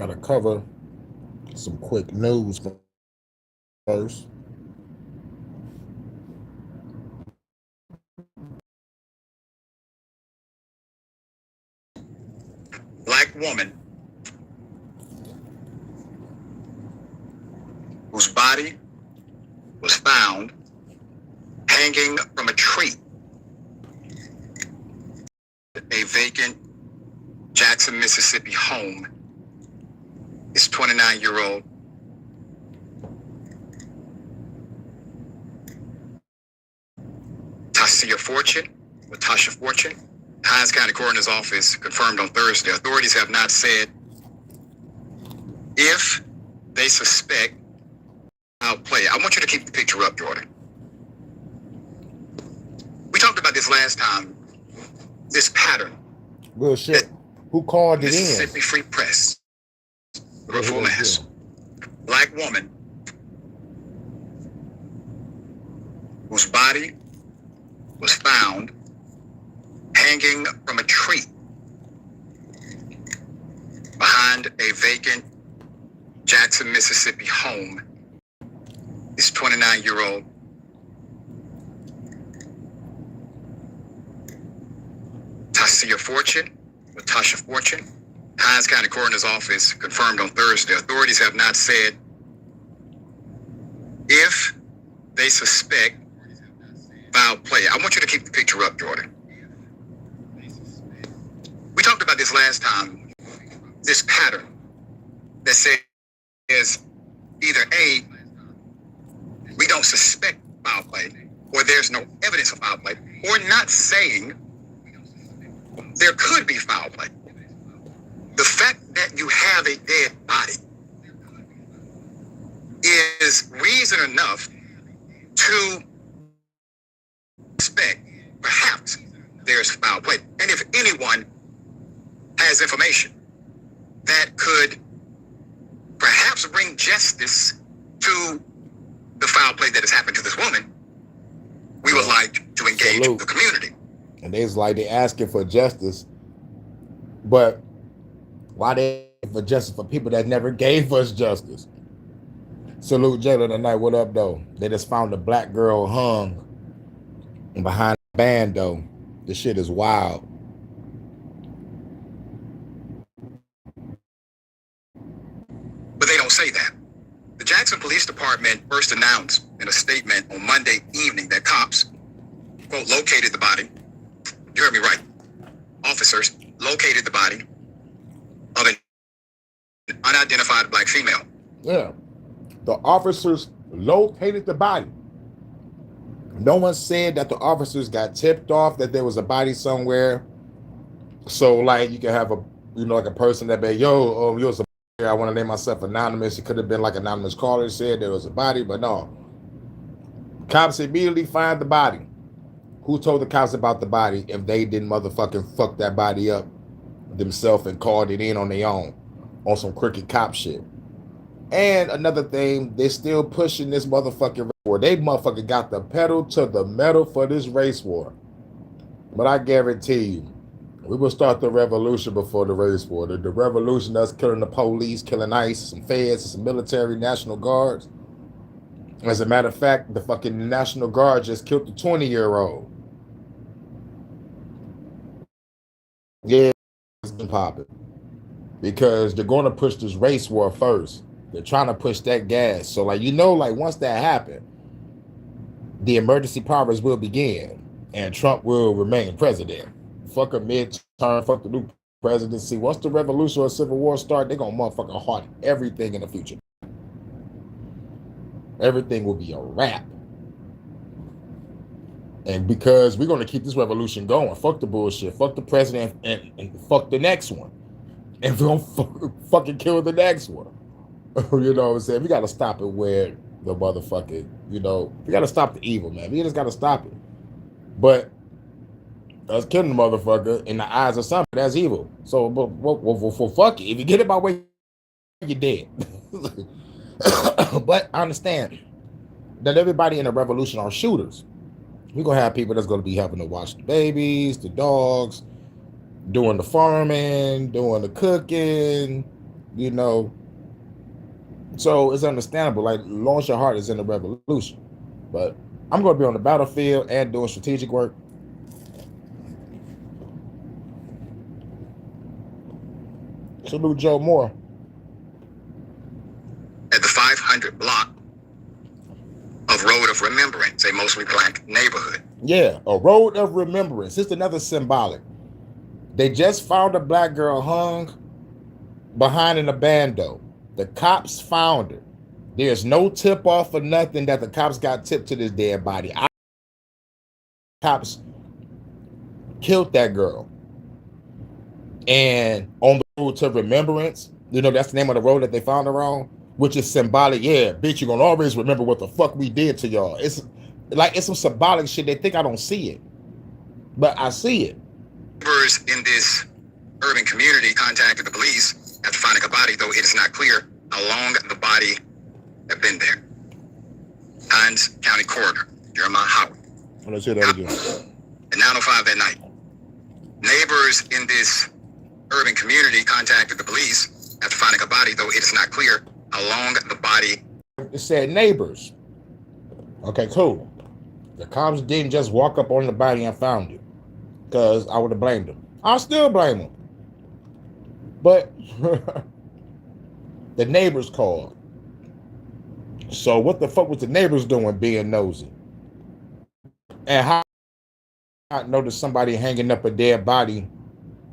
Gotta cover some quick news first. Black woman whose body was found hanging from a tree, a vacant Jackson, Mississippi home, is 29-year-old Tasha Fortune. Hines County Coroner's Office confirmed on Thursday. Authorities have not said if they suspect foul play. I want you to keep the picture up, Jordan. We talked about this last time. This pattern. Real shit. Who called it in? Mississippi Free Press. Reform ass. Black woman whose body was found hanging from a tree behind a vacant Jackson, Mississippi home is 29-year-old Tasha Fortune. Hines County Coroner's Office confirmed on Thursday. Authorities have not said if they suspect foul play. I want you to keep the picture up, Jordan. We talked about this last time. This pattern that says either A, we don't suspect foul play, or there's no evidence of foul play, or not saying there could be foul play. The fact that you have a dead body is reason enough to suspect perhaps there's foul play. And if anyone has information that could perhaps bring justice to the foul play that has happened to this woman, we would like to engage the community. And they asking for justice, but why they for justice for people that never gave us justice? Salute Jayla tonight. What up, though? They just found a black girl hung behind a band, though. This shit is wild. But they don't say that. The Jackson Police Department first announced in a statement on Monday evening that cops, quote, located the body. You heard me right. Officers located the body of an unidentified black female. Yeah. The officers located the body. No one said that the officers got tipped off that there was a body somewhere. So, like, you can have like a person that be, yo, you was a body. I want to name myself anonymous. It could have been like anonymous caller said there was a body, but no. Cops immediately find the body. Who told the cops about the body if they didn't motherfucking fuck that body up themselves and called it in on their own on some crooked cop shit? And another thing, they're still pushing this motherfucking race war. They motherfucking got the pedal to the metal for this race war. But I guarantee you, we will start the revolution before the race war. The revolution that's killing the police, killing ICE, some feds, some military, National Guards. As a matter of fact, the fucking National Guard just killed the 20-year-old. Yeah, it's been popping. Because they're going to push this race war first. They're trying to push that gas. So, like, once that happened, the emergency powers will begin. And Trump will remain president. Fuck a midterm, fuck the new presidency. Once the revolution or civil war start, they're going to motherfucking halt everything in the future. Everything will be a wrap. And because we're going to keep this revolution going, fuck the bullshit, fuck the president, and fuck the next one. And we're going to fucking kill the next one. You know what I'm saying? We got to stop it where the motherfucking, we got to stop the evil, man. We just got to stop it. But us killing the motherfucker in the eyes of some, that's evil. So, but fuck it. If you get it my way, you're dead. But I understand that everybody in the revolution are shooters. We're going to have people that's going to be helping to watch the babies, the dogs, doing the farming, doing the cooking, you know. So it's understandable. Like, launch your heart is in the revolution. But I'm going to be on the battlefield and doing strategic work. Salute Joe Moore. At the 500 block of Road of Remembrance, a mostly black neighborhood. Yeah, a road of remembrance. It's another symbolic. They just found a black girl hung behind an abando. The cops found her. There's no tip off or nothing that the cops got tipped to this dead body. Cops killed that girl. And on the road to remembrance, that's the name of the road that they found her on, which is symbolic. Yeah, bitch, you're gonna always remember what the fuck we did to y'all. It's some symbolic shit. They think I don't see it, but I see it. Neighbors in this urban community contacted the police after finding a body, though it is not clear how long the body had been there. Hines County Coroner Jeremiah Howard. Let's hear that again. At 9:05 that night, neighbors in this urban community contacted the police after finding a body, though it is not clear how long the body. It said neighbors. Okay, cool. The cops didn't just walk up on the body and found it, because I would have blamed them. I'll still blame them. But the neighbors called. So what the fuck was the neighbors doing being nosy? And how I noticed somebody hanging up a dead body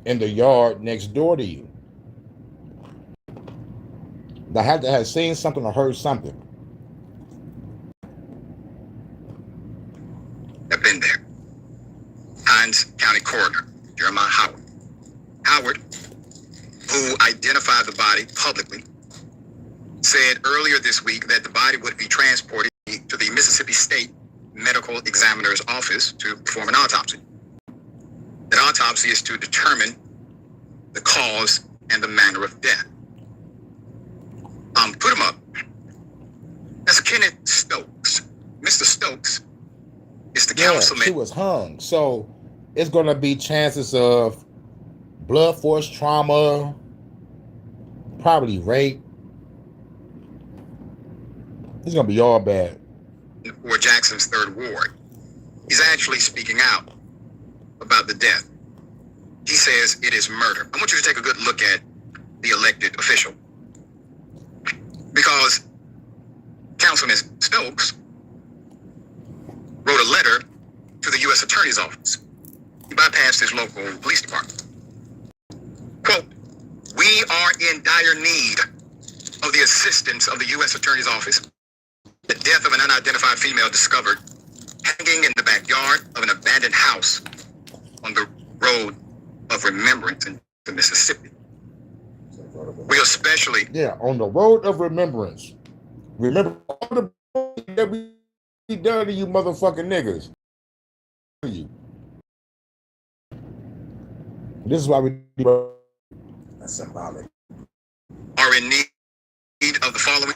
in the yard next door to you? They had to have seen something or heard something. Have been there. Hines County Coroner Jeremiah Howard. Howard, who identified the body publicly, said earlier this week that the body would be transported to the Mississippi State Medical Examiner's office to perform an autopsy. That autopsy is to determine the cause and the manner of death. Put him up. That's Kenneth Stokes. Mr. Stokes is the councilman. She was hung. So it's going to be chances of blood force trauma, probably rape. It's going to be all bad. Or Jackson's third ward. He's actually speaking out about the death. He says it is murder. I want you to take a good look at the elected official. Because Councilman Stokes wrote a letter to the U.S. Attorney's Office. He bypassed his local police department. Quote, "We are in dire need of the assistance of the U.S. Attorney's Office. The death of an unidentified female discovered hanging in the backyard of an abandoned house on the Road of Remembrance in Mississippi. We especially..." Yeah, on the Road of Remembrance. Remember all the that we done to you motherfucking niggas. This is why we do. That's symbolic. Are in need of the following: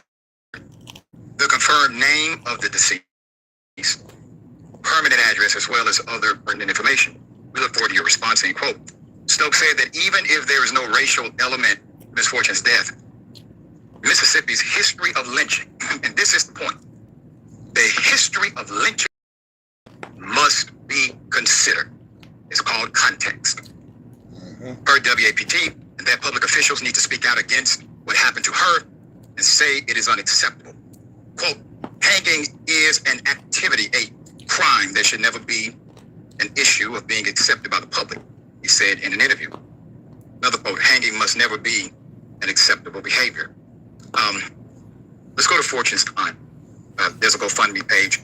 the confirmed name of the deceased, permanent address, as well as other pertinent information. We look forward to your response. End quote. Stokes said that even if there is no racial element to Ms. Fortune's death, Mississippi's history of lynching, and this is the point, the history of lynching must be considered. It's called context. Per WAPT, that public officials need to speak out against what happened to her and say it is unacceptable. Quote, "Hanging is an activity, a crime that should never be an issue of being accepted by the public," he said in an interview. Another quote, "Hanging must never be an acceptable behavior." Let's go to Fortune's time. There's a GoFundMe page.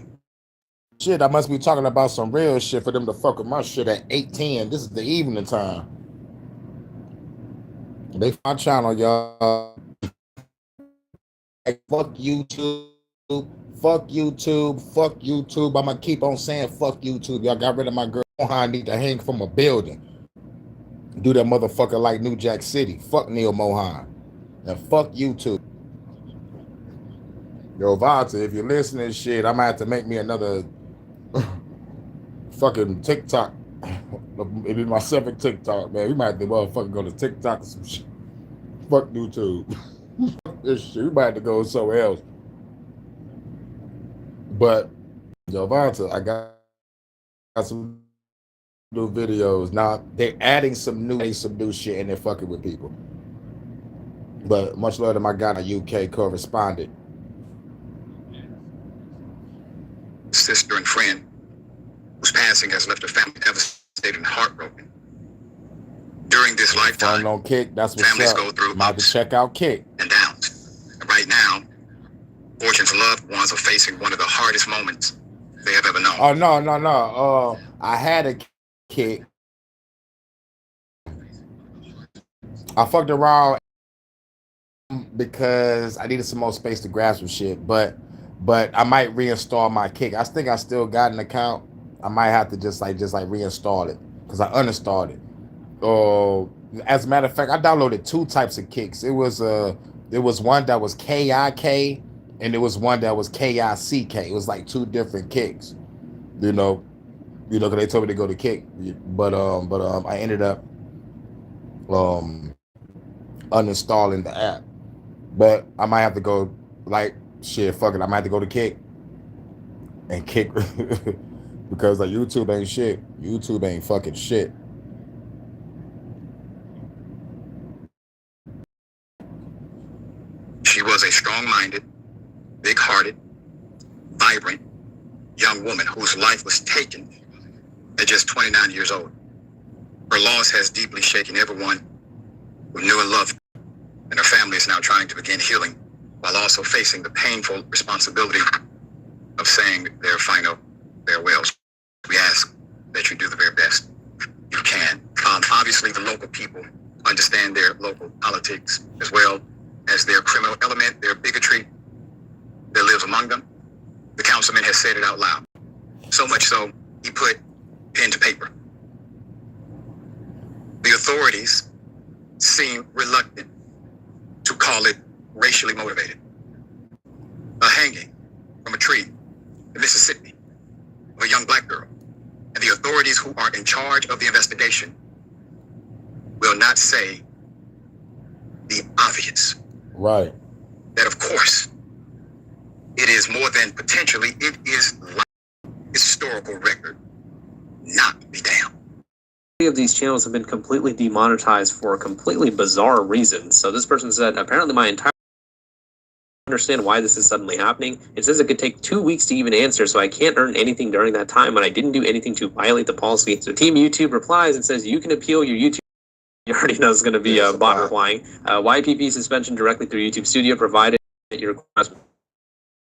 Shit, I must be talking about some real shit for them to fuck with my shit at 8:10. This is the evening time. They my channel, y'all. Hey, fuck YouTube. Fuck YouTube. Fuck YouTube. I'm gonna keep on saying fuck YouTube. Y'all got rid of my girl. I need to hang from a building. Do that motherfucker like New Jack City. Fuck Neil Mohan. And fuck YouTube. Yo, Vata, if you're listening to shit, I might have to make me another fucking TikTok. It be my seventh TikTok, man. We might have to motherfucking go to TikTok or some shit. Fuck YouTube. This shit, we might have to go somewhere else. But yo, Vonta, I got some new videos. Now they're adding some new shit and they're fucking with people. But much love to my guy, a UK correspondent. Sister and friend whose passing has left her family devastated and heartbroken. During this lifetime, on Kick, that's what's families up. go through About to check out Kick and downs. And right now, Fortune's loved ones are facing one of the hardest moments they have ever known. Oh no. I had a Kick. I fucked around because I needed some more space to grab some shit, but I might reinstall my Kick. I think I still got an account. I might have to just reinstall it because I uninstalled it. As a matter of fact, I downloaded two types of Kicks. There was one that was KIK and there was one that was KICK. It was like two different Kicks, because they told me to go to Kick, but I ended up uninstalling the app. But I might have to go fuck it. I might have to go to Kick and Kick because YouTube ain't shit. YouTube ain't fucking shit. She was a strong-minded, big-hearted, vibrant young woman whose life was taken at just 29 years old. Her loss has deeply shaken everyone who knew and loved her, and her family is now trying to begin healing while also facing the painful responsibility of saying their final farewells. We ask that you do the very best you can. Obviously, the local people understand their local politics as well as their criminal element, their bigotry that lives among them. The councilman has said it out loud. So much so, he put pen to paper. The authorities seem reluctant to call it racially motivated. A hanging from a tree in Mississippi of a young black girl. And the authorities who are in charge of the investigation will not say the obvious. Right. That, of course, it is more than potentially, it is like historical record. Not be damned. Of these channels have been completely demonetized for completely bizarre reasons. So this person said, apparently my entire understand why this is suddenly happening. It says it could take 2 weeks to even answer, so I can't earn anything during that time when I didn't do anything to violate the policy. So Team YouTube replies and says, you can appeal your YouTube. You already know it's going to be a bot replying. YPP suspension directly through YouTube Studio, provided that your request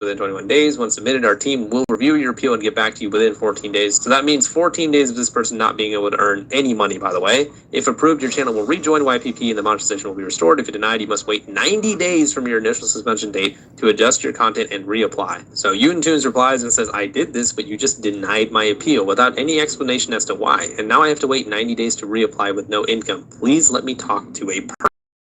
within 21 days. When submitted, our team will review your appeal and get back to you within 14 days. So that means 14 days of this person not being able to earn any money, by the way. If approved, your channel will rejoin YPP and the monetization will be restored. If denied, you must wait 90 days from your initial suspension date to adjust your content and reapply. So Tunes replies and says, I did this, but you just denied my appeal without any explanation as to why. And now I have to wait 90 days to reapply with no income. Please let me talk to a person.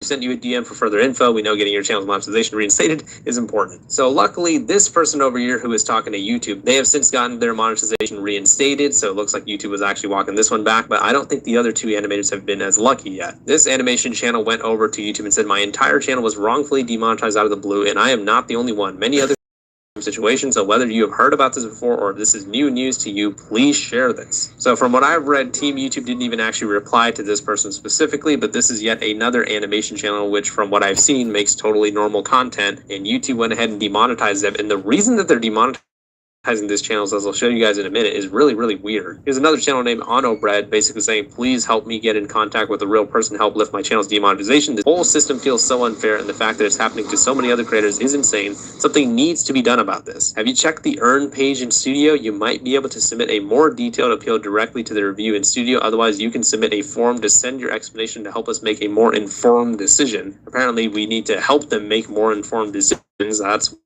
Sent you a DM for further info. We know getting your channel's monetization reinstated is important. So luckily, this person over here who is talking to YouTube, they have since gotten their monetization reinstated. So it looks like YouTube was actually walking this one back, but I don't think the other two animators have been as lucky yet. This animation channel went over to YouTube and said, my entire channel was wrongfully demonetized out of the blue, and I am not the only one. Many other situation. So whether you have heard about this before or if this is new news to you, please share this. So from what I've read, Team YouTube didn't even actually reply to this person specifically, but this is yet another animation channel which from what I've seen makes totally normal content, and YouTube went ahead and demonetized them. And the reason that they're demonetizing this channel, as I'll show you guys in a minute, is really, really weird. Here's another channel named Onobread basically saying, please help me get in contact with a real person to help lift my channel's demonetization. The whole system feels so unfair, and the fact that it's happening to so many other creators is insane. Something needs to be done about this. Have you checked the Earn page in Studio? You might be able to submit a more detailed appeal directly to the review in Studio. Otherwise, you can submit a form to send your explanation to help us make a more informed decision. Apparently, we need to help them make more informed decisions. That's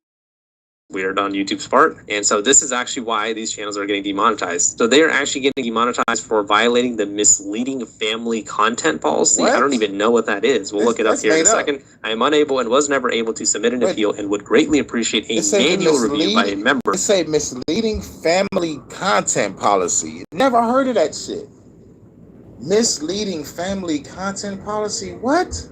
weird on YouTube's part. And so this is actually why these channels are getting demonetized. So they are actually getting demonetized for violating the misleading family content policy. What? I don't even know what that is. We'll look it up here in a second. I am unable and was never able to submit an appeal and would greatly appreciate a manual review by a member. They say misleading family content policy. Never heard of that shit. Misleading family content policy? What?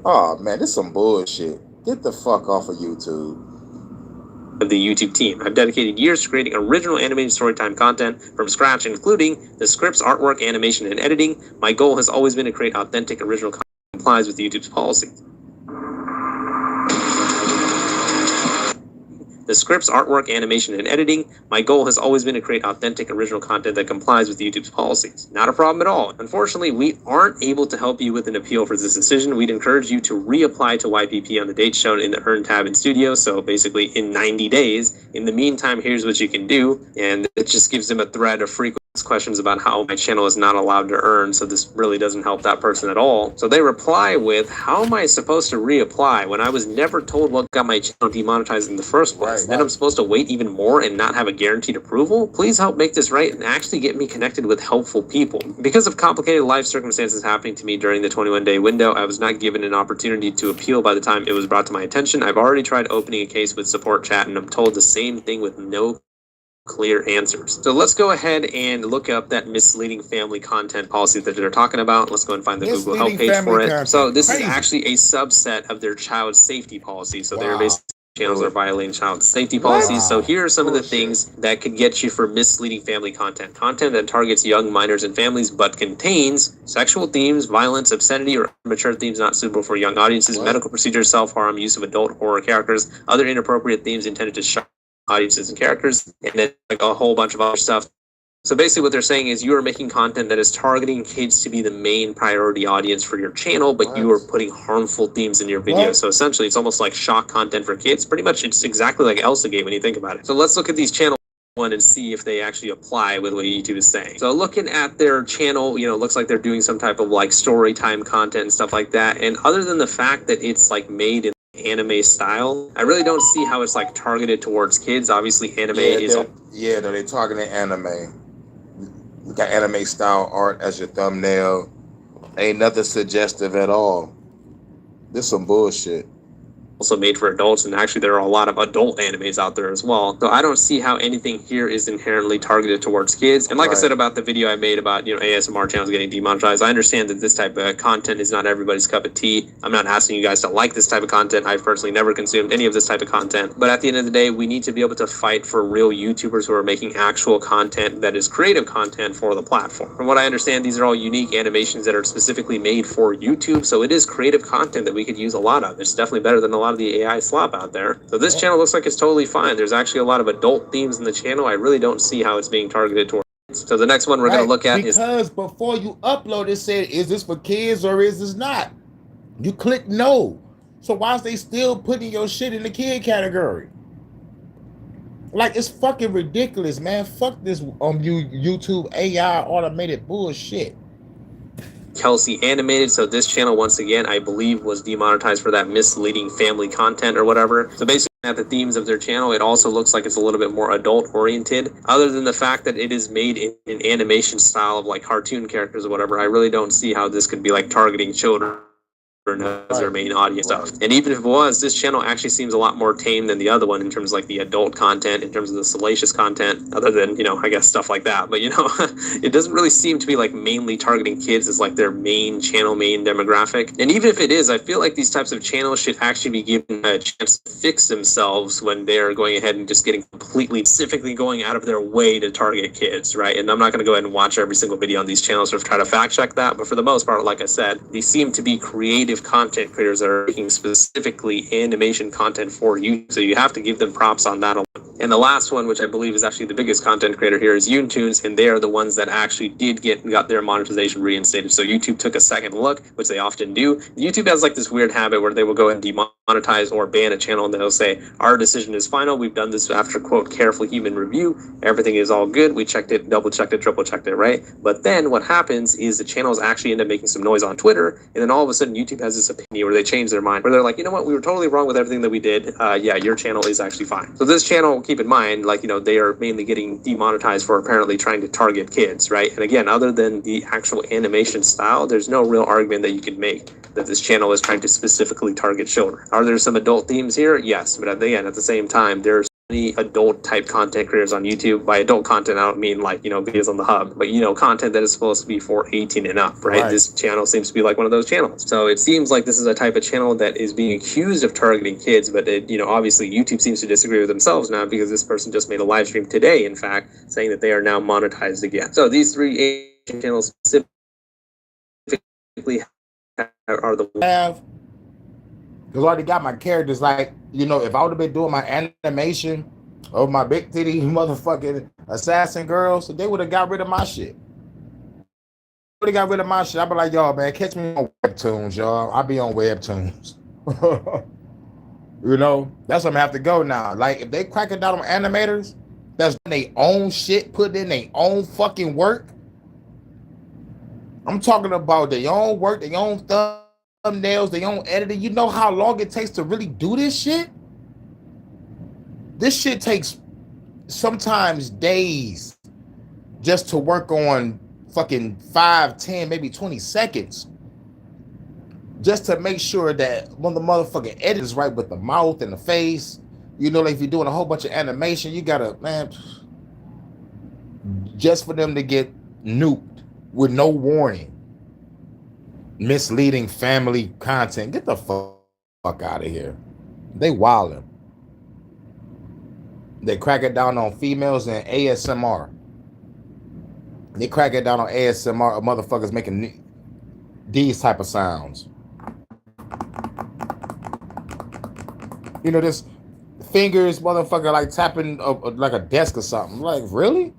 Oh man, this some bullshit. Get the fuck off of YouTube. Of the YouTube team. I've dedicated years to creating original animated storytime content from scratch, including the scripts, artwork, animation, and editing. My goal has always been to create authentic original content that complies with YouTube's policies. The scripts, artwork, animation, and editing. My goal has always been to create authentic original content that complies with YouTube's policies. Not a problem at all. Unfortunately, we aren't able to help you with an appeal for this decision. We'd encourage you to reapply to YPP on the date shown in the Earn tab in Studio, so basically in 90 days. In the meantime, here's what you can do, and it just gives them a thread of frequent questions about how my channel is not allowed to earn, so this really doesn't help that person at all. So they reply with, how am I supposed to reapply when I was never told what got my channel demonetized in the first place? Right. Then I'm supposed to wait even more and not have a guaranteed approval? Please help make this right and actually get me connected with helpful people. Because of complicated life circumstances happening to me during the 21-day window, I was not given an opportunity to appeal by the time it was brought to my attention. I've already tried opening a case with support chat, and I'm told the same thing with no clear answers. So let's go ahead and look up that misleading family content policy that they're talking about. Let's go and find the Google help page for it. Content. So this Crazy. is actually a subset of their child safety policy. So they're Wow. basically channels are violating child safety policies. So here are some of the things that could get you for misleading family content. Content that targets young minors and families but contains sexual themes, violence, obscenity, or mature themes not suitable for young audiences, medical procedures, self-harm, use of adult horror characters, other inappropriate themes intended to shock audiences and characters, and then like a whole bunch of other stuff. So basically what they're saying is you are making content that is targeting kids to be the main priority audience for your channel, but you are putting harmful themes in your video. So essentially it's almost like shock content for kids. Pretty much it's exactly like Elsagate when you think about it. So let's look at these channels one and see if they actually apply with what YouTube is saying. So looking at their channel, you know, it looks like they're doing some type of like story time content and stuff like that. And other than the fact that it's like made in anime style, I really don't see how it's like targeted towards kids. Obviously anime is they're targeting anime. You got anime style art as your thumbnail. Ain't nothing suggestive at all. This some bullshit. also made for adults, and actually there are a lot of adult animes out there as well. So I don't see how anything here is inherently targeted towards kids. And like I said about the video I made about, you know, ASMR channels getting demonetized, I understand that this type of content is not everybody's cup of tea. I'm not asking you guys to like this type of content. I've personally never consumed any of this type of content. But at the end of the day, we need to be able to fight for real YouTubers who are making actual content that is creative content for the platform. From what I understand, these are all unique animations that are specifically made for YouTube. So it is creative content that we could use a lot of. It's definitely better than a lot of the AI slop out there. So this channel looks like it's totally fine. There's actually a lot of adult themes in the channel. I really don't see how it's being targeted towards. So the next one we're going to look at is... Because before you upload it said, is this for kids or is this not? You click no. So why is they still putting your shit in the kid category? Like, it's fucking ridiculous, man. Fuck this YouTube AI automated bullshit. Kelsey Animated. So this channel, once again, I believe was demonetized for that misleading family content or whatever. So basically at the themes of their channel, it also looks like it's a little bit more adult oriented. Other than the fact that it is made in an animation style of like cartoon characters or whatever, I really don't see how this could be like targeting children as their main audience stuff. And even if it was, this channel actually seems a lot more tame than the other one in terms of like the adult content, in terms of the salacious content, other than, you know, I guess stuff like that. But, you know, it doesn't really seem to be like mainly targeting kids as like their main channel, main demographic. And even if it is, I feel like these types of channels should actually be given a chance to fix themselves when they're going ahead and just getting completely, specifically going out of their way to target kids, right? And I'm not going to go ahead and watch every single video on these channels or try to fact check that. But for the most part, like I said, these seem to be creative content creators that are making specifically animation content for you, so you have to give them props on that alone. And the last one, which I believe is actually the biggest content creator here, is YouTunes, and they are the ones that actually got their monetization reinstated. So YouTube took a second look, which they often do. YouTube has like this weird habit where they will go and demonetize or ban a channel, and they'll say, our decision is final. We've done this after, quote, careful human review. Everything is all good. We checked it, double checked it, triple checked it, right? But then what happens is the channels actually end up making some noise on Twitter, and then all of a sudden YouTube has this opinion where they change their mind, where they're like, you know what, we were totally wrong with everything that we did. Yeah, your channel is actually fine. So this channel, keep in mind, like, you know, they are mainly getting demonetized for apparently trying to target kids, right? And again, other than the actual animation style, there's no real argument that you could make that this channel is trying to specifically target children. Are there some adult themes here? Yes, but again, at the same time, there's adult type content creators on YouTube. By adult content, I don't mean like, videos on the hub, but, content that is supposed to be for 18 and up, right? This channel seems to be like one of those channels. So it seems like this is a type of channel that is being accused of targeting kids, but obviously YouTube seems to disagree with themselves now, because this person just made a live stream today, in fact, saying that they are now monetized again. So these three Asian channels specifically are the have, because I already got my characters. Like, if I would have been doing my animation of my big titty motherfucking assassin girls, they would have got rid of my shit. Would have got rid of my shit. I'd be like, y'all, man, catch me on Webtoons, y'all. I'll be on Webtoons. That's what I'm gonna have to go now. Like, if they cracking down on animators, that's their own shit, put in their own fucking work. I'm talking about their own work, their own thumbnails, their own editing. You know how long it takes to really do this shit? This shit takes sometimes days just to work on fucking 5, 10, maybe 20 seconds. Just to make sure that when the motherfucking edit is right with the mouth and the face, like if you're doing a whole bunch of animation, you gotta, man, just for them to get nuked with no warning, misleading family content. Get the fuck out of here. They wildin'. They crack it down on females and ASMR. They crack it down on ASMR of motherfuckers making these type of sounds. This fingers, motherfucker, like tapping like a desk or something. Like, really?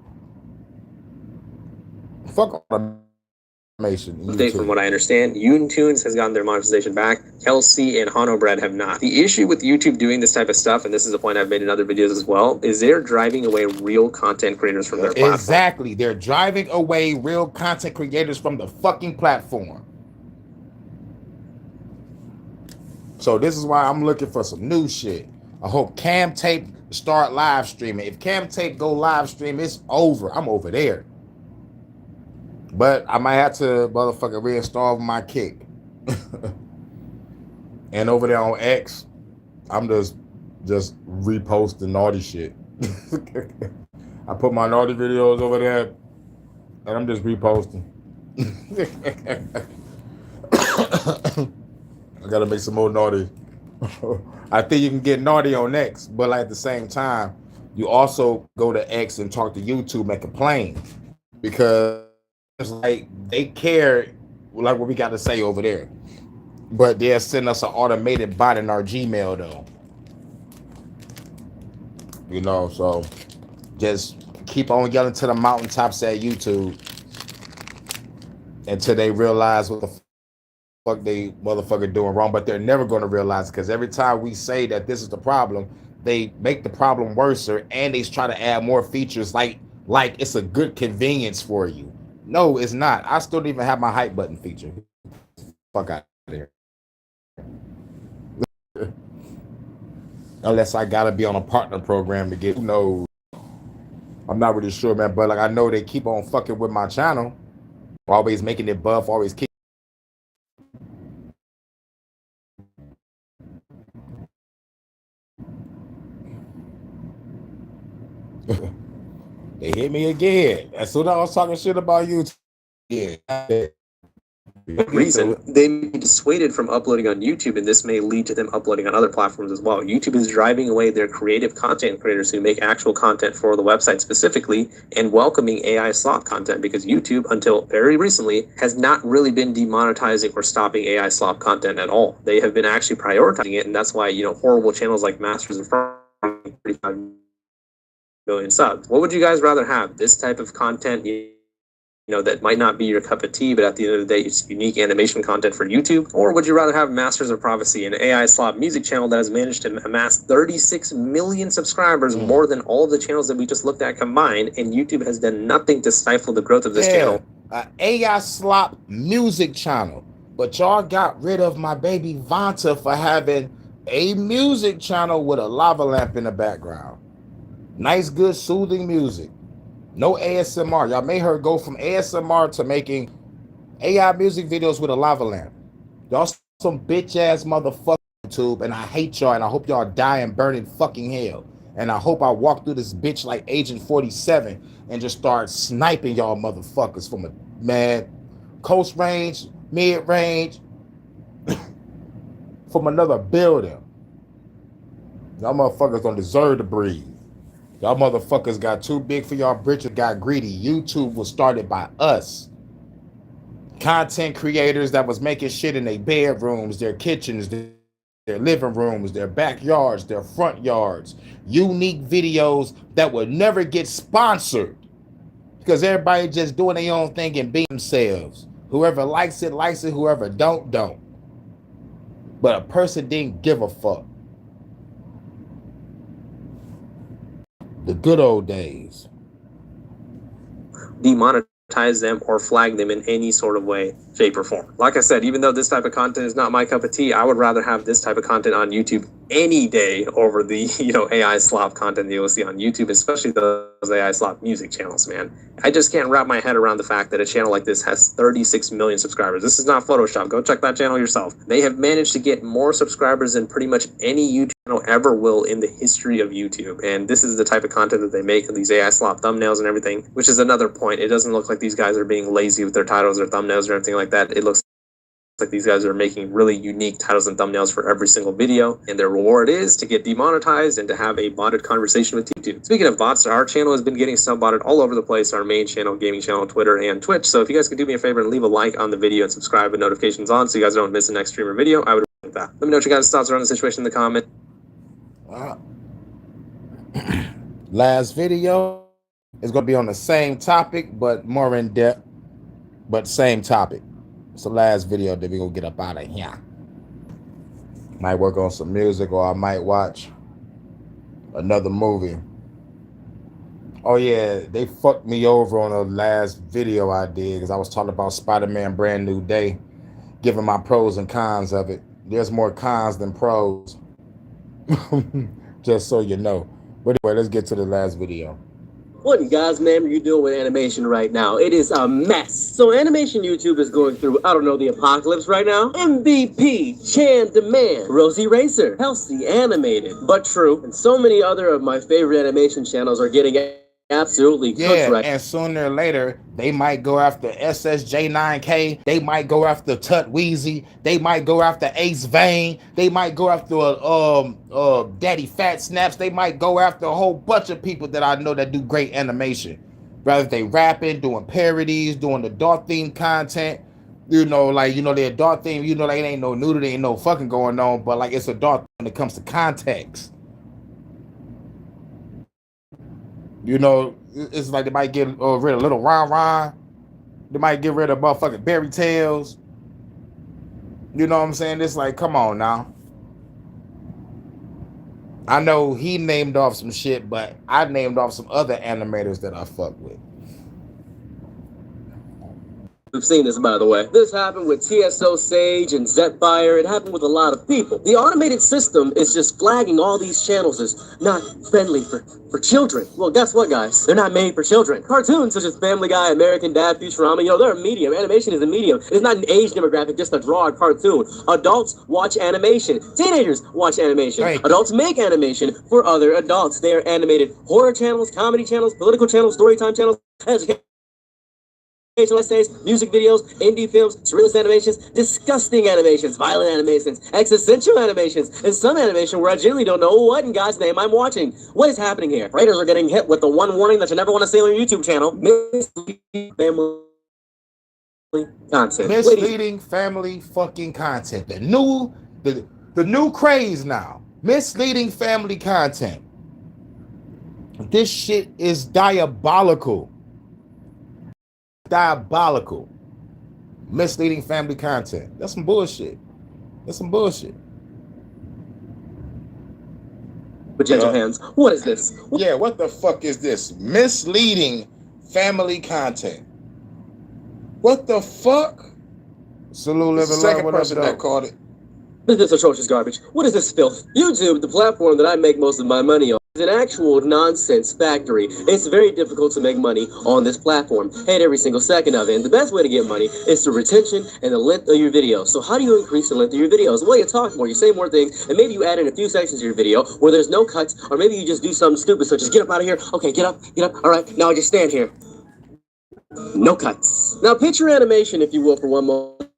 Fuck automation. From what I understand, YouTunes has gotten their monetization back. Kelsey and Hano Bread have not. The issue with YouTube doing this type of stuff, and this is a point I've made in other videos as well, is they're driving away real content creators from their platform. Exactly. They're driving away real content creators from the fucking platform. So this is why I'm looking for some new shit. I hope Cam Tape start live streaming. If Cam Tape go live stream, it's over. I'm over there. But I might have to motherfucker reinstall my Kick. And over there on X, I'm just reposting naughty shit. I put my naughty videos over there, and I'm just reposting. I gotta make some more naughty. I think you can get naughty on X, but like at the same time, you also go to X and talk to YouTube and complain, because it's like they care like what we got to say over there, but they'll send us an automated bot in our Gmail though. So just keep on yelling to the mountaintops at YouTube until they realize what the fuck they motherfucker doing wrong. But they're never going to realize, because every time we say that this is the problem, they make the problem worse, and they try to add more features like it's a good convenience for you. No, it's not. I still don't even have my hype button feature. Fuck out of there. Unless I gotta be on a partner program to get, who knows. I'm not really sure, man. But like, I know they keep on fucking with my channel, always making it buff, always keep. They hit me again. As soon as I was talking shit about YouTube, yeah. Reason they may be dissuaded from uploading on YouTube, and this may lead to them uploading on other platforms as well. YouTube is driving away their creative content creators who make actual content for the website specifically, and welcoming AI slop content, because YouTube, until very recently, has not really been demonetizing or stopping AI slop content at all. They have been actually prioritizing it, and that's why horrible channels like Masters of 35 million subs. What would you guys rather have? This type of content, that might not be your cup of tea, but at the end of the day, it's unique animation content for YouTube? Or would you rather have Masters of Prophecy, an AI slop music channel that has managed to amass 36 million subscribers, more than all of the channels that we just looked at combined, and YouTube has done nothing to stifle the growth of this channel? AI slop music channel. But y'all got rid of my baby Vanta for having a music channel with a lava lamp in the background. Nice, good, soothing music. No ASMR. Y'all made her go from ASMR to making AI music videos with a lava lamp. Y'all some bitch ass motherfucker YouTube, and I hate y'all, and I hope y'all die and burn in fucking hell. And I hope I walk through this bitch like Agent 47 and just start sniping y'all motherfuckers from a mad coast range, mid range, from another building. Y'all motherfuckers don't deserve to breathe. Y'all motherfuckers got too big for y'all britches, got greedy. YouTube was started by us. Content creators that was making shit in their bedrooms, their kitchens, their living rooms, their backyards, their front yards. Unique videos that would never get sponsored because everybody just doing their own thing and being themselves. Whoever likes it, likes it. Whoever don't. But a person didn't give a fuck. The good old days. Demonetize them or flag them in any sort of way, shape, or form. Like I said, even though this type of content is not my cup of tea, I would rather have this type of content on YouTube any day over the AI slop content that you'll see on YouTube, especially those AI slop music channels, man. I just can't wrap my head around the fact that a channel like this has 36 million subscribers. This is not Photoshop. Go check that channel yourself. They have managed to get more subscribers than pretty much any YouTube channel ever will in the history of YouTube. And this is the type of content that they make, these AI slop thumbnails and everything, which is another point. It doesn't look like these guys are being lazy with their titles or thumbnails or anything like that. It looks like these guys are making really unique titles and thumbnails for every single video, and their reward is to get demonetized and to have a botted conversation with YouTube. Speaking of bots, our channel has been getting sub-botted all over the place, our main channel, gaming channel, Twitter, and Twitch. So if you guys could do me a favor and leave a like on the video and subscribe with notifications on so you guys don't miss the next stream or video, I would appreciate that. Let me know what you guys' thoughts are on the situation in the comment. Last video is going to be on the same topic, but more in depth, but same topic. It's the last video that we're going to get up out of here. Might work on some music, or I might watch another movie. Oh yeah, they fucked me over on the last video I did because I was talking about Spider-Man Brand New Day, giving my pros and cons of it. There's more cons than pros. Just so you know. But anyway, let's get to the last video. What guys, man, are you doing with animation right now? It is a mess. So animation YouTube is going through, I don't know, the apocalypse right now. MVP, Chan Demand, Rosie Racer, Healthy Animated, But True, and so many other of my favorite animation channels are getting absolutely cooked right. And sooner or later, they might go after SSJ9K. They might go after Tut Weezy. They might go after Ace Vane. They might go after Daddy Fat Snaps. They might go after a whole bunch of people that I know that do great animation. Whether they rapping, doing parodies, doing adult themed content. Their adult theme, like it ain't no nudity, ain't no fucking going on, but like it's adult when it comes to context. It's like they might get rid of Little Ron. They might get rid of motherfucking Berry Tails. You know what I'm saying? It's like, come on now. I know he named off some shit, but I named off some other animators that I fuck with. We've seen this, by the way. This happened with TSO Sage and Zetfire. It happened with a lot of people. The automated system is just flagging all these channels as not friendly for children. Well, guess what, guys? They're not made for children. Cartoons such as Family Guy, American Dad, Futurama, they're a medium. Animation is a medium. It's not an age demographic just to draw a cartoon. Adults watch animation. Teenagers watch animation. Right. Adults make animation for other adults. They are animated horror channels, comedy channels, political channels, storytime channels, education essays, music videos, indie films, surrealist animations, disgusting animations, violent animations, existential animations, and some animation where I genuinely don't know what in God's name I'm watching. What is happening here? Writers are getting hit with the one warning that you never want to say on your YouTube channel. Misleading family content. Misleading family fucking content. The new craze now. Misleading family content. This shit is diabolical. Diabolical. Misleading family content. That's some bullshit. With gentle hands. What is this? Yeah, what the fuck is this? Misleading family content. What the fuck? Salute, live, and love. Second person that called it. This atrocious garbage. What is this filth? YouTube, the platform that I make most of my money on. an actual nonsense factory. It's very difficult to make money on this platform. Hate every single second of it. And the best way to get money is through retention and the length of your videos. So how do you increase the length of your videos? Well, you talk more, you say more things, and maybe you add in a few sections of your video where there's no cuts, or maybe you just do something stupid, such as get up out of here. Okay, get up, all right, now I just stand here. No cuts. Now picture animation, if you will, for one moment.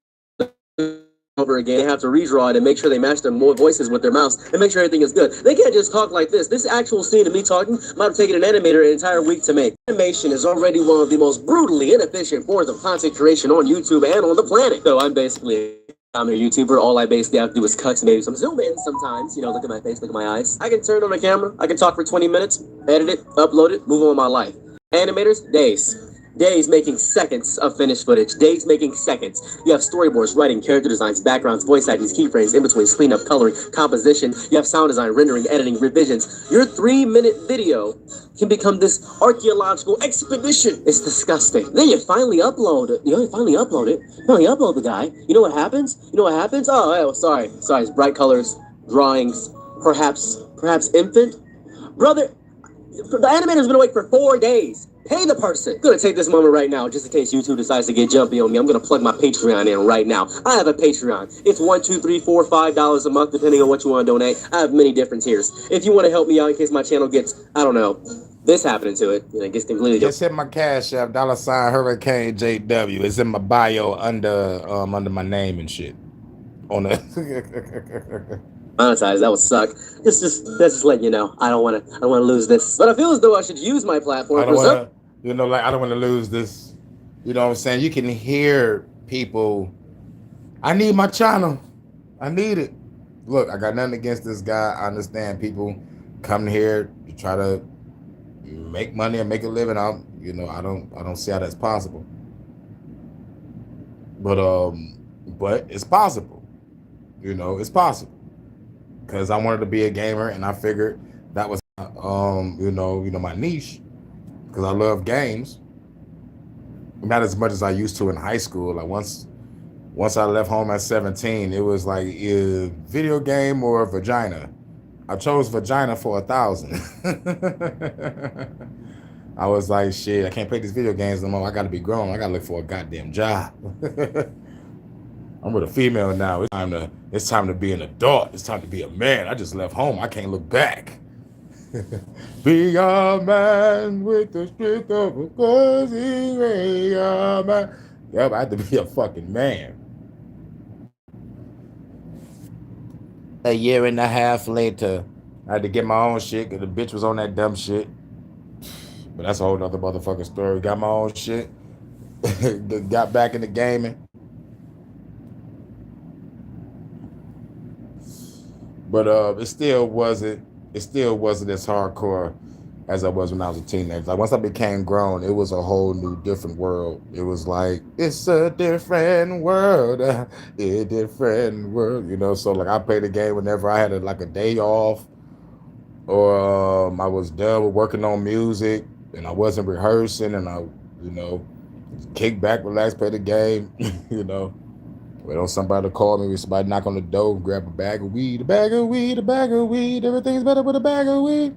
Over again, they have to redraw it and make sure they match their voices with their mouths and make sure everything is good. They can't just talk like this. This actual scene of me talking might have taken an animator an entire week to make. Animation is already one of the most brutally inefficient forms of content creation on YouTube and on the planet. So I'm a YouTuber. All I basically have to do is cut, maybe some zoom in sometimes. You know, look at my face, look at my eyes. I can turn on the camera. I can talk for 20 minutes, edit it, upload it, move on with my life. Animators, days. Days making seconds of finished footage. Days making seconds. You have storyboards, writing, character designs, backgrounds, voice acting, keyframes, in between, cleanup, coloring, composition. You have sound design, rendering, editing, revisions. Your 3-minute video can become this archaeological expedition. It's disgusting. Then you finally upload it. You finally upload the guy. You know what happens? Oh, sorry. It's bright colors, drawings, perhaps infant. Brother, the animator's been awake for 4 days. Pay the person. I'm going to take this moment right now, just in case YouTube decides to get jumpy on me. I'm going to plug my Patreon in right now. I have a Patreon. It's $1, $2, $3, $4, $5 a month, depending on what you want to donate. I have many different tiers. If you want to help me out in case my channel gets, I don't know, this happening to it, it gets completely. Just hit my Cash App, $ Hurricane JW. It's in my bio under my name and shit. On the monetize, that would suck. Let's just let you know. I don't want to lose this, but I feel as though I should use my platform. I don't want to lose this. You know what I'm saying? You can hear people. I need my channel. I need it. Look, I got nothing against this guy. I understand people come here to try to make money and make a living. I don't see how that's possible. But it's possible. It's possible. Because I wanted to be a gamer, and I figured that was my niche, because I love games. Not as much as I used to in high school. Like once I left home at 17, it was like a video game or a vagina. I chose vagina for 1,000. I was like, shit, I can't play these video games no more. I gotta be grown. I gotta look for a goddamn job. I'm with a female now. It's time to be an adult. It's time to be a man. I just left home. I can't look back. Be a man with the strength of a closing ray. Yep, I had to be a fucking man. A year and a half later, I had to get my own shit because the bitch was on that dumb shit. But that's a whole nother motherfucking story. Got my own shit. Got back into gaming. But it still wasn't as hardcore as I was when I was a teenager. Like once I became grown, it was a whole new different world. It was like, it's a different world, So like I played the game whenever I had a day off, or I was done with working on music and I wasn't rehearsing, and I, kick back, relax, play the game, Wait on somebody to call me. Somebody knock on the door, grab a bag of weed, Everything's better with a bag of weed.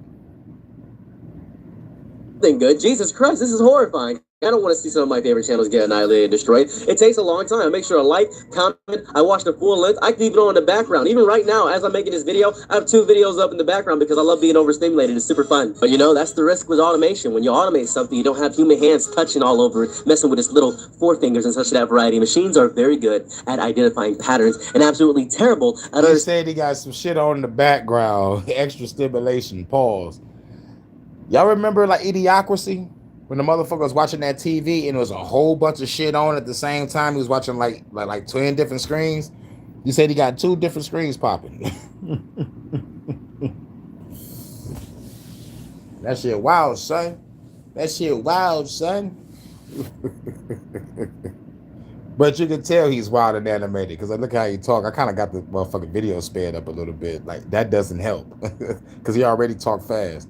Good. Jesus Christ, this is horrifying. I don't want to see some of my favorite channels get annihilated and destroyed. It takes a long time. I make sure to like, comment. I watch the full length. I can leave it on in the background. Even right now, as I'm making this video, I have 2 videos up in the background because I love being overstimulated. It's super fun. But that's the risk with automation. When you automate something, you don't have human hands touching all over it, messing with its little forefingers and such of that variety. Machines are very good at identifying patterns and absolutely terrible at He said he got some shit on in the background. Extra stimulation. Pause. Y'all remember like Idiocracy? When the motherfucker was watching that TV and there was a whole bunch of shit on at the same time. He was watching like 20 different screens. You said he got 2 different screens popping. That shit wild, son. But you can tell he's wild and animated because look how he talk. I kind of got the motherfucking video sped up a little bit. Like that doesn't help because he already talk fast.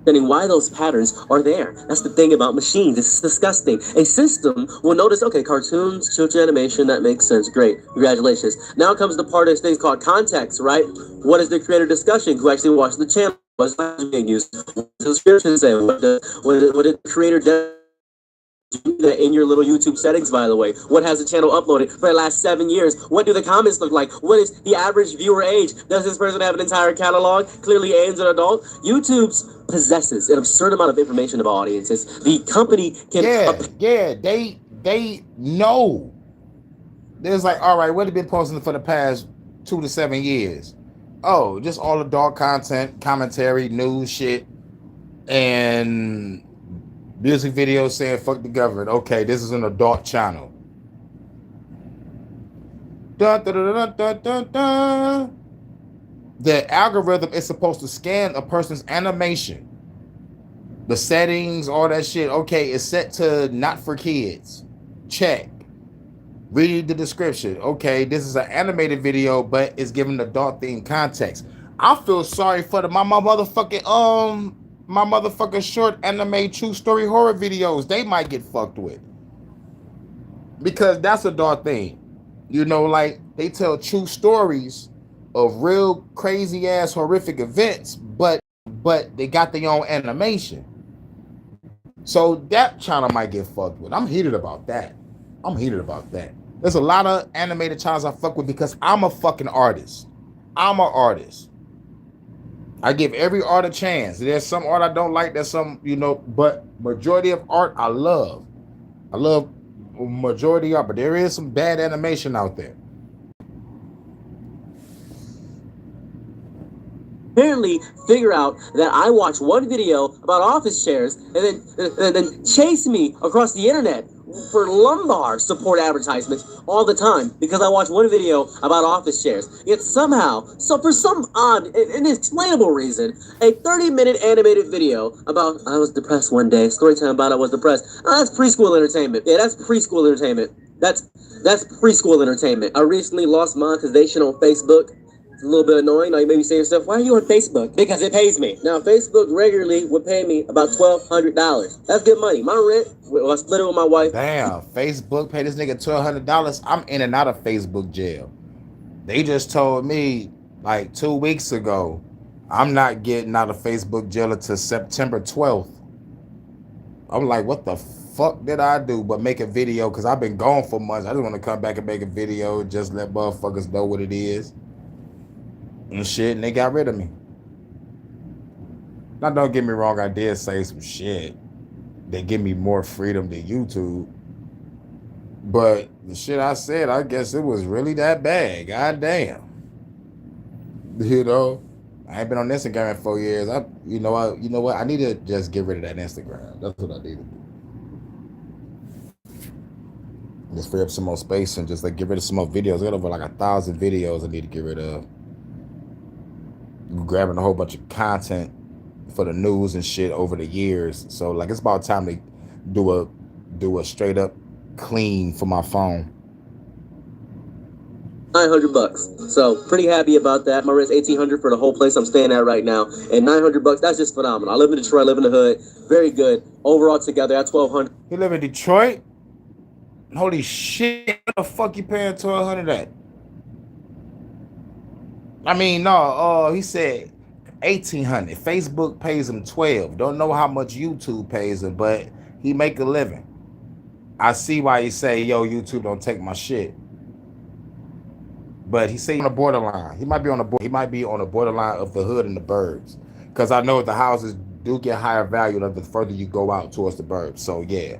Why those patterns are there. That's the thing about machines. It's disgusting. A system will notice, okay, cartoons, children animation, that makes sense. Great. Congratulations. Now comes the part of this thing called context, right? What is the creator discussion? Who actually watched the channel? what's being used? What does the description say? What did the creator do that in your little YouTube settings, by the way? What has the channel uploaded for the last 7 years? What do the comments look like? What is the average viewer age? Does this person have an entire catalog? Clearly aims an adult. YouTube possesses an absurd amount of information about audiences. The company can... They know. There's like, all right, what have been posting for the past 2 to 7 years? Oh, just all adult content, commentary, news shit, and music videos saying fuck the government. Okay, this is an adult channel. Dun, dun, dun, dun, dun, dun, dun. The algorithm is supposed to scan a person's animation, the settings, all that shit. Okay, it's set to not for kids. Check. Read the description. Okay, this is an animated video, but it's giving adult themed context. I feel sorry for my motherfucking short anime true story horror videos. They might get fucked with because that's adult theme. You know, like they tell true stories of real crazy ass horrific events, but they got their own animation. So that channel might get fucked with. I'm heated about that. There's a lot of animated channels I fuck with because I'm a fucking artist. I'm an artist. I give every art a chance. There's some art I don't like. There's some, but majority of art I love. I love majority art, but there is some bad animation out there. Apparently figure out that I watch one video about office chairs and then chase me across the internet for lumbar support advertisements all the time because I watch one video about office chairs. Yet somehow, for some odd, inexplainable reason, a 30-minute animated video about I was depressed one day, story time about I was depressed. Oh, that's preschool entertainment. Yeah, that's preschool entertainment. That's preschool entertainment. I recently lost monetization on Facebook. It's a little bit annoying. Now you may be saying to yourself, why are you on Facebook? Because it pays me. Now, Facebook regularly would pay me about $1,200. That's good money. My rent, well, I split it with my wife. Damn, Facebook paid this nigga $1,200. I'm in and out of Facebook jail. They just told me like 2 weeks ago, I'm not getting out of Facebook jail until September 12th. I'm like, what the fuck did I do but make a video? Because I've been gone for months. I just want to come back and make a video, just let motherfuckers know what it is. And shit, and they got rid of me. Now, don't get me wrong, I did say some shit. They give me more freedom than YouTube. But the shit I said, I guess it was really that bad. God damn. I ain't been on Instagram in 4 years. You know what? I need to just get rid of that Instagram. That's what I need to do. Just free up some more space and just like get rid of some more videos. I got over like 1,000 videos I need to get rid of. Grabbing a whole bunch of content for the news and shit over the years. So like it's about time to do a straight up clean for my phone. $900. So pretty happy about that. My rent's $1,800 for the whole place I'm staying at right now, and $900. That's just phenomenal. I live in Detroit. I live in the hood. Very good. Overall together at $1,200. You live in Detroit? Holy shit! What the fuck you paying $1,200 at? I mean, no. He said $1,800. Facebook pays him $12. Don't know how much YouTube pays him, but he make a living. I see why he say, yo, YouTube don't take my shit. But he say on the borderline. He might be on the borderline of the hood and the burbs. Because I know the houses do get higher value the further you go out towards the burbs. So yeah,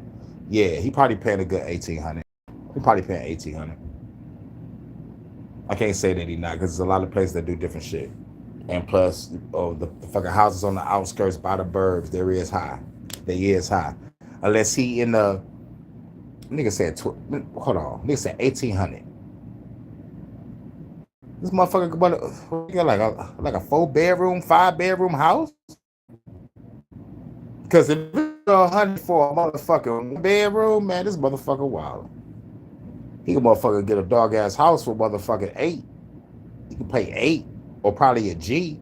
he probably paying a good $1,800. He probably paying $1,800. I can't say that he not, because there's a lot of places that do different shit. And plus, the fucking houses on the outskirts by the burbs, they is high. Unless he in the, nigga said, hold on, nigga said $1,800. This motherfucker got like a 4-bedroom, 5-bedroom house? Because if it's $100 for a motherfucking bedroom, man, this motherfucker wild. He can motherfucker get a dog ass house for motherfucking $8. He can pay $8 or probably a G.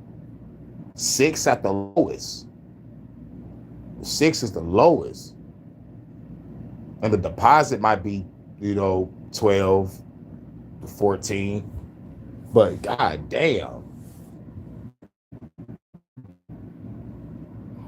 $6 at the lowest. $6 is the lowest. And the deposit might be, 12 to 14. But god damn.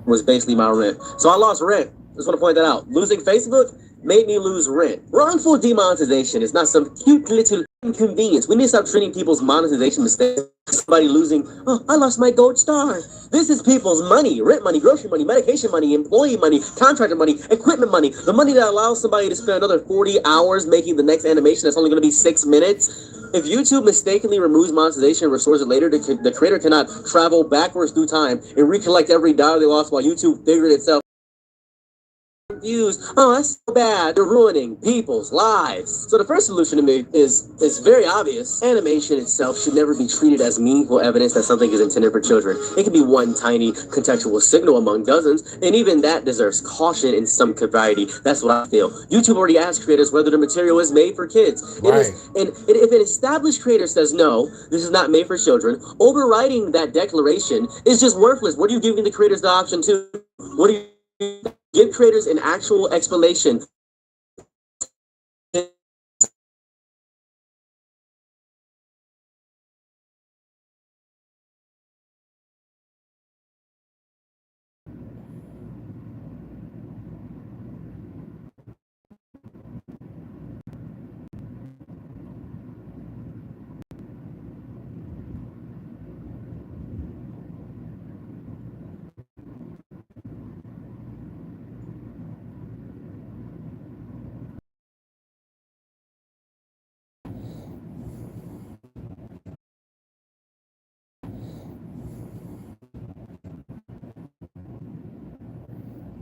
was basically my rent. So I lost rent. Just want to point that out. Losing Facebook made me lose rent. Wrongful demonetization is not some cute little inconvenience. We need to stop treating people's monetization mistakes. Somebody losing, oh, I lost my gold star. This is people's money, rent money, grocery money, medication money, employee money, contractor money, equipment money, the money that allows somebody to spend another 40 hours making the next animation that's only going to be 6 minutes. If YouTube mistakenly removes monetization and restores it later, the creator cannot travel backwards through time and recollect every dollar they lost while YouTube figured itself confused. Oh, that's so bad. They're ruining people's lives. So the first solution to me is very obvious. Animation itself should never be treated as meaningful evidence that something is intended for children. It can be one tiny contextual signal among dozens, and even that deserves caution in some variety. That's what I feel. YouTube already asked creators whether the material is made for kids. Right. If an established creator says no, this is not made for children, overriding that declaration is just worthless. What are you giving the creators the option to? What do you give creators an actual explanation?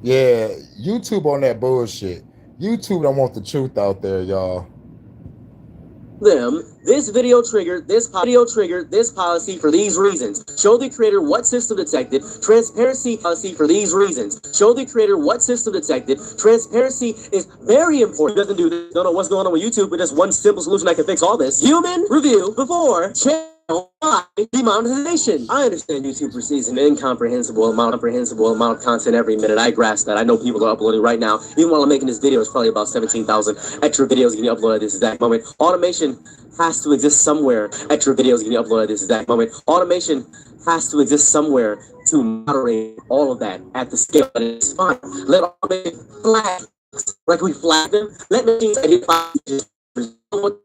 Yeah, YouTube on that bullshit. YouTube don't want the truth out there, y'all. This video triggered this policy for these reasons. Show the creator what system detected. Transparency policy for these reasons. Show the creator what system detected. Transparency is very important. It doesn't do this. Don't know what's going on with YouTube, but just one simple solution that can fix all this. Human review before channel demonetization. I understand YouTube receives an incomprehensible amount of content every minute. I grasp that. I know people are uploading right now. Even while I'm making this video, it's probably about 17,000 extra videos getting uploaded at this exact moment. Automation has to exist somewhere. Extra videos getting uploaded at this exact moment. Automation has to exist somewhere to moderate all of that at the scale that it's fine. Let automation flag, like we flag them. Let machines edit when the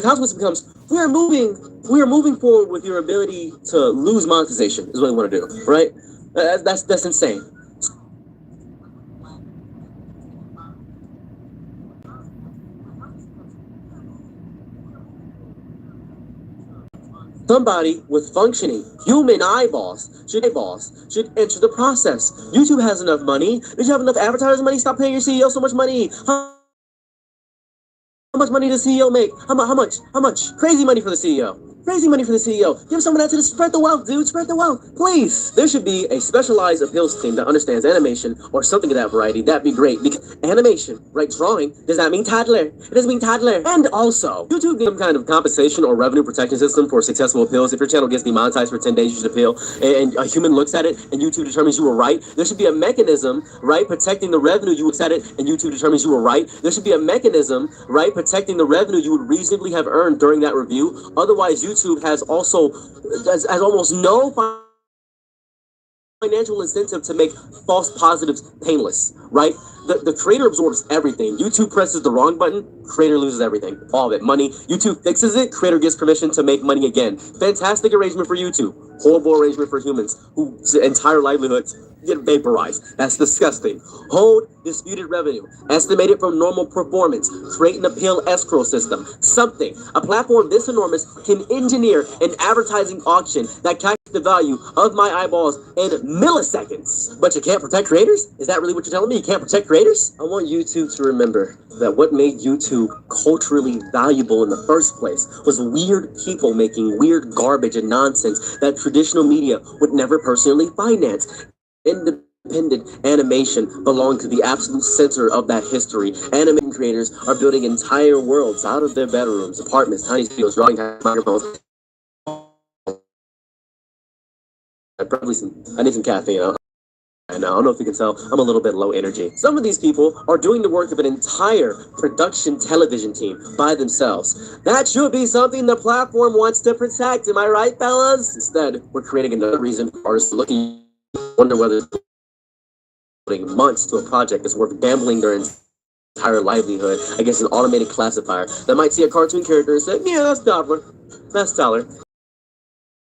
consequence becomes we are moving forward with your ability to lose monetization is what we want to do, right? That's insane. Somebody with functioning human eyeballs should enter the process. YouTube has enough money. Did you have enough advertising money? Stop paying your CEO so much money. How much money does the CEO make? How much? Crazy money for the CEO. Crazy money for the CEO. Give some of that to the spread the wealth, dude. Spread the wealth, please. There should be a specialized appeals team that understands animation or something of that variety. That'd be great because animation, right? Drawing does not mean toddler. It doesn't mean toddler. And also, YouTube needs some kind of compensation or revenue protection system for successful appeals. If your channel gets demonetized for 10 days, you should appeal, and a human looks at it and YouTube determines you were right. There should be a mechanism, right, protecting the revenue you looks at it and YouTube determines you were right. There should be a mechanism, right, protecting the revenue you would reasonably have earned during that review. Otherwise, YouTube has almost no financial incentive to make false positives painless, right? The creator absorbs everything. YouTube presses the wrong button, creator loses everything, all of it. Money, YouTube fixes it, creator gets permission to make money again. Fantastic arrangement for YouTube. Horrible arrangement for humans whose entire livelihoods get vaporized. That's disgusting. Hold disputed revenue. Estimate it from normal performance. Create an appeal escrow system. Something. A platform this enormous can engineer an advertising auction that calculates the value of my eyeballs in milliseconds. But you can't protect creators? Is that really what you're telling me? You can't protect creators? I want YouTube to remember that what made YouTube culturally valuable in the first place was weird people making weird garbage and nonsense that traditional media would never personally finance. Independent animation belonged to the absolute center of that history. Animation creators are building entire worlds out of their bedrooms, apartments, tiny studios, drawing microphones. I need some caffeine. And I don't know if you can tell, I'm a little bit low energy. Some of these people are doing the work of an entire production television team by themselves. That should be something the platform wants to protect. Am I right, fellas? Instead, we're creating another reason for artists looking, wonder whether months to a project that's worth gambling their entire livelihood against an automated classifier that might see a cartoon character and say, yeah, that's Dollar. That's Dollar.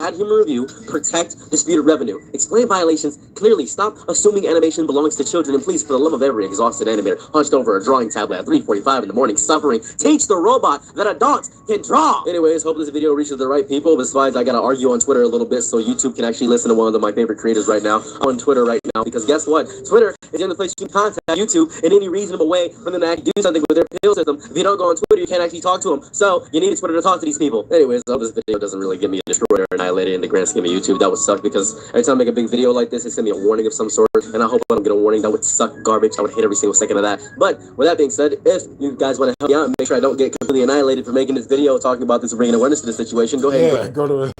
Add human review, protect disputed revenue, explain violations clearly, stop assuming animation belongs to children, and please, for the love of every exhausted animator hunched over a drawing tablet at 3:45 in the morning suffering, teach the robot that adults can draw. Anyways, hope this video reaches the right people. Besides, I gotta argue on Twitter a little bit so YouTube can actually listen to one of my favorite creators right now on Twitter right now, because guess what? Twitter is the only place you can contact YouTube in any reasonable way for them to actually do something with their appeal system. If you don't go on Twitter, you can't actually talk to them. So you need Twitter to talk to these people. Anyways, I hope this video doesn't really get me destroyed or annihilated in the grand scheme of YouTube. That would suck, because every time I make a big video like this, they send me a warning of some sort, and I hope I don't get a warning. That would suck garbage. I would hate every single second of that. But with that being said, if you guys want to help me out and make sure I don't get completely annihilated for making this video talking about this and bringing awareness to the situation, go ahead. Yeah, go to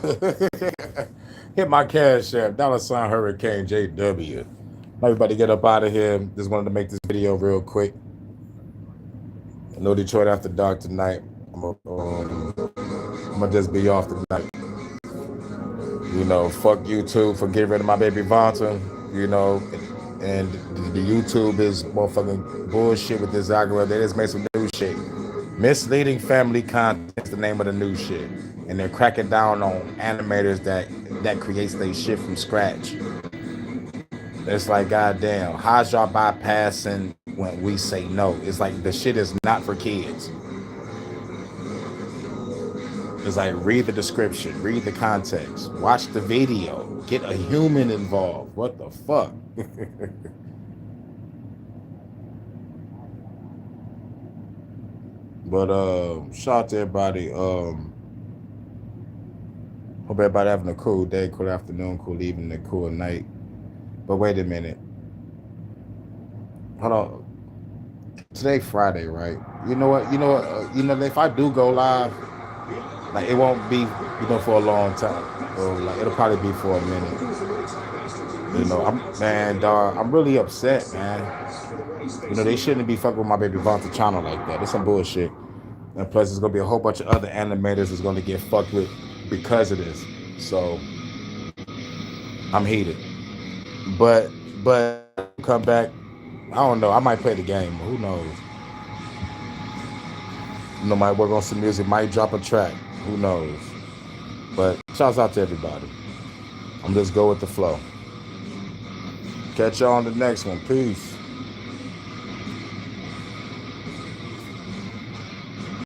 hit my cash app, $ Hurricane JW. Everybody get up out of here. Just wanted to make this video real quick. No Detroit After Dark tonight. I'm gonna just be off tonight. You know, fuck YouTube for getting rid of my baby Vonta. You know, and the YouTube is motherfucking bullshit with this algorithm. They just made some new shit. Misleading family content is the name of the new shit. And they're cracking down on animators that creates their shit from scratch. It's like, goddamn, how's y'all bypassing when we say no? It's like the shit is not for kids. It's like, read the description, read the context, watch the video, get a human involved. What the fuck? But shout out to everybody. Hope everybody having a cool day, cool afternoon, cool evening, and cool night. But wait a minute. Hold on. Today Friday, right? You know what? If I do go live, like, it won't be, for a long time. Or like, it'll probably be for a minute. I'm really upset, man. They shouldn't be fucking with my baby Vonta channel like that. It's some bullshit. And plus, there's gonna be a whole bunch of other animators that's gonna get fucked with because of this. So I'm heated. But come back. I don't know. I might play the game. Who knows? Might work on some music. Might drop a track. Who knows? But shouts out to everybody. I'm just go with the flow. Catch y'all on the next one. Peace.